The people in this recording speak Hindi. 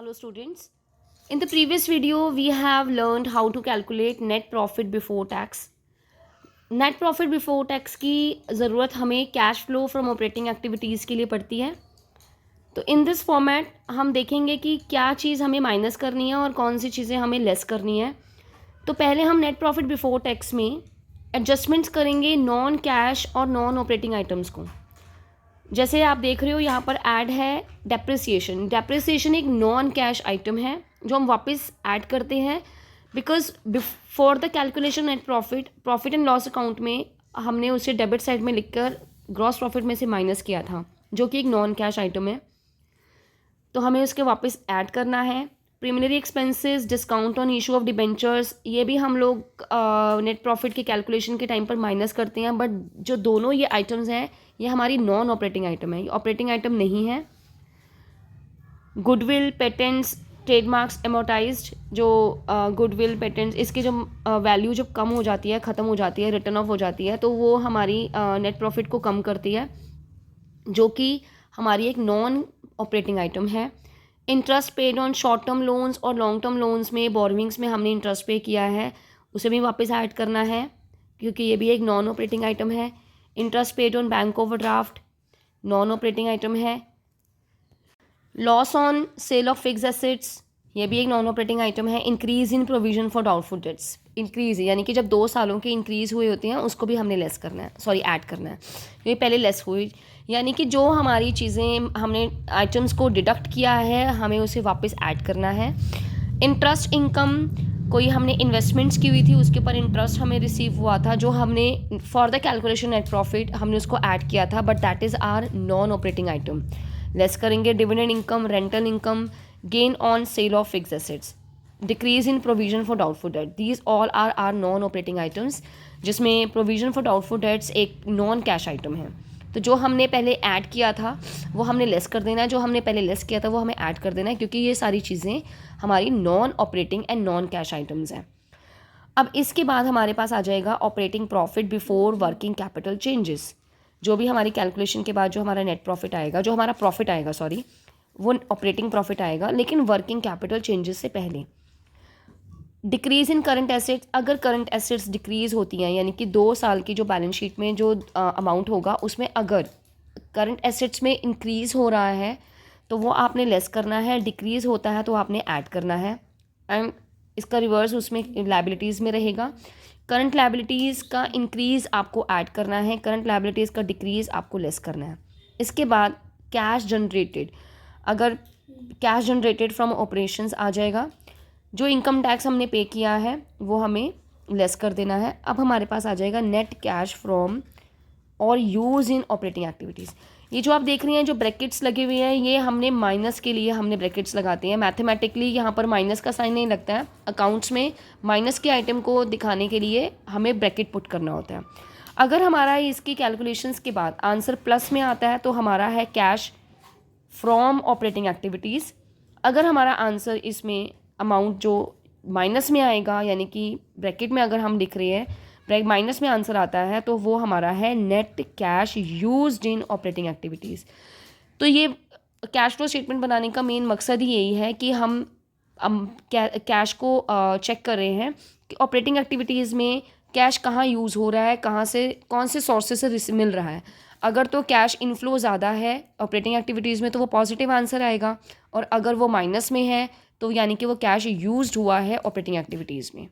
Hello students. In the previous video we have learned how to calculate net profit before tax. Net profit before tax की ज़रूरत हमें cash flow from operating activities के लिए पड़ती है. तो इन दिस फॉर्मेट हम देखेंगे कि क्या चीज़ हमें माइनस करनी है और कौन सी चीज़ें हमें लेस करनी है. तो पहले हम नेट प्रॉफिट बिफोर टैक्स में एडजस्टमेंट्स करेंगे नॉन कैश और नॉन ऑपरेटिंग आइटम्स को. जैसे आप देख रहे हो यहाँ पर ऐड है डेप्रिसिएशन. डेप्रिसिएशन एक नॉन कैश आइटम है जो हम वापस ऐड करते हैं because before the calculation net profit and loss account में हमने उसे डेबिट साइड में लिखकर ग्रॉस प्रॉफिट में से माइनस किया था जो कि एक नॉन कैश आइटम है. तो हमें उसके वापस ऐड करना है. Preliminary expenses, discount on issue of debentures, ये भी हम लोग नेट प्रॉफिट के कैलकुलेशन के टाइम पर माइनस करते हैं. बट जो दोनों ये आइटम्स हैं ये हमारी नॉन ऑपरेटिंग आइटम है, ये ऑपरेटिंग आइटम नहीं है. गुडविल, पेटेंट्स, ट्रेडमार्क्स एमोटाइज्ड, जो गुडविल, पेटेंट्स, इसकी जो वैल्यू जब कम हो जाती है, ख़त्म हो जाती है, रिटर्न ऑफ हो जाती है, तो वो हमारी नेट प्रॉफिट को कम करती है जो कि हमारी एक नॉन ऑपरेटिंग आइटम है. Interest paid on short term loans और लॉन्ग टर्म लोन्स में, बोरोविंग्स में हमने इंटरेस्ट पे किया है, उसे भी वापस ऐड करना है क्योंकि ये भी एक नॉन ऑपरेटिंग आइटम है. Interest paid on bank overdraft non operating item है. Loss on sale of fix assets, ये भी एक नॉन ऑपरेटिंग आइटम है. Increase in provision for doubtful debts, increase यानी कि जब 2 सालों के इंक्रीज़ हुए होते हैं उसको भी हमने लेस करना है, सॉरी ऐड करना है. ये पहले लेस हुई यानी कि जो हमारी चीज़ें हमने आइटम्स को डिडक्ट किया है हमें उसे वापस ऐड करना है. इंटरेस्ट इनकम, कोई हमने इन्वेस्टमेंट्स की हुई थी उसके ऊपर इंटरेस्ट हमें रिसीव हुआ था जो हमने for the calculation net profit हमने उसको ऐड किया था, but that is are non operating item. Less करेंगे. Dividend income, rental income, gain on sale of fix assets, decrease in provision for doubtful debt, these all are are non operating items जिसमें प्रोविजन फॉर डाउटफुल डेट्स एक नॉन कैश आइटम है. तो जो हमने पहले ऐड किया था वो हमने लेस कर देना है, जो हमने पहले लेस किया था वो हमें ऐड कर देना है क्योंकि ये सारी चीज़ें हमारी non operating and non cash items हैं. अब इसके बाद हमारे पास आ जाएगा operating profit before working capital changes. जो भी हमारी कैलकुलेशन के बाद जो हमारा नेट प्रॉफिट आएगा, जो हमारा प्रॉफिट आएगा सॉरी, वो ऑपरेटिंग प्रॉफिट आएगा लेकिन वर्किंग कैपिटल चेंजेस से पहले. डिक्रीज़ इन करंट एसेट्स, अगर करंट एसेट्स डिक्रीज़ होती हैं यानी कि 2 साल की जो बैलेंस शीट में जो अमाउंट होगा उसमें अगर करंट एसेट्स में इंक्रीज़ हो रहा है तो वो आपने लेस करना है. डिक्रीज़ होता है तो आपने ऐड करना है. एंड इसका रिवर्स उसमें लायबिलिटीज़ में रहेगा. करंट लायबिलिटीज़ का इंक्रीज़ आपको ऐड करना है, करंट लायबिलिटीज़ का डिक्रीज़ आपको लेस करना है. इसके बाद कैश जनरेटेड, अगर कैश जनरेटेड फ्रॉम ऑपरेशंस आ जाएगा, जो इनकम टैक्स हमने पे किया है वो हमें लेस कर देना है. अब हमारे पास आ जाएगा नेट कैश फ्रॉम और यूज़ इन ऑपरेटिंग एक्टिविटीज़. ये जो आप देख रही हैं जो ब्रैकेट्स लगे हुए हैं ये हमने माइनस के लिए हमने ब्रैकेट्स लगाते हैं. मैथमेटिकली यहाँ पर माइनस का साइन नहीं लगता है, अकाउंट्स में माइनस के आइटम को दिखाने के लिए हमें ब्रैकेट पुट करना होता है. अगर हमारा इसकी कैलकुलेशंस के बाद आंसर प्लस में आता है तो हमारा है कैश फ्रॉम ऑपरेटिंग एक्टिविटीज़. अगर हमारा आंसर इसमें अमाउंट जो माइनस में आएगा यानी कि ब्रैकेट में अगर हम लिख रहे हैं माइनस में आंसर आता है तो वो हमारा है net cash used in operating activities. तो ये कैश फ्लो स्टेटमेंट बनाने का मेन मकसद ही यही है कि हम कैश को चेक कर रहे हैं कि ऑपरेटिंग एक्टिविटीज़ में कैश कहाँ यूज़ हो रहा है, कहाँ से, कौन से सोर्सेज से मिल रहा है. अगर तो कैश इनफ्लो ज़्यादा है ऑपरेटिंग एक्टिविटीज़ में तो वो पॉजिटिव आंसर आएगा, और अगर वो माइनस में है तो यानी कि वो कैश यूज्ड हुआ है ऑपरेटिंग एक्टिविटीज़ में.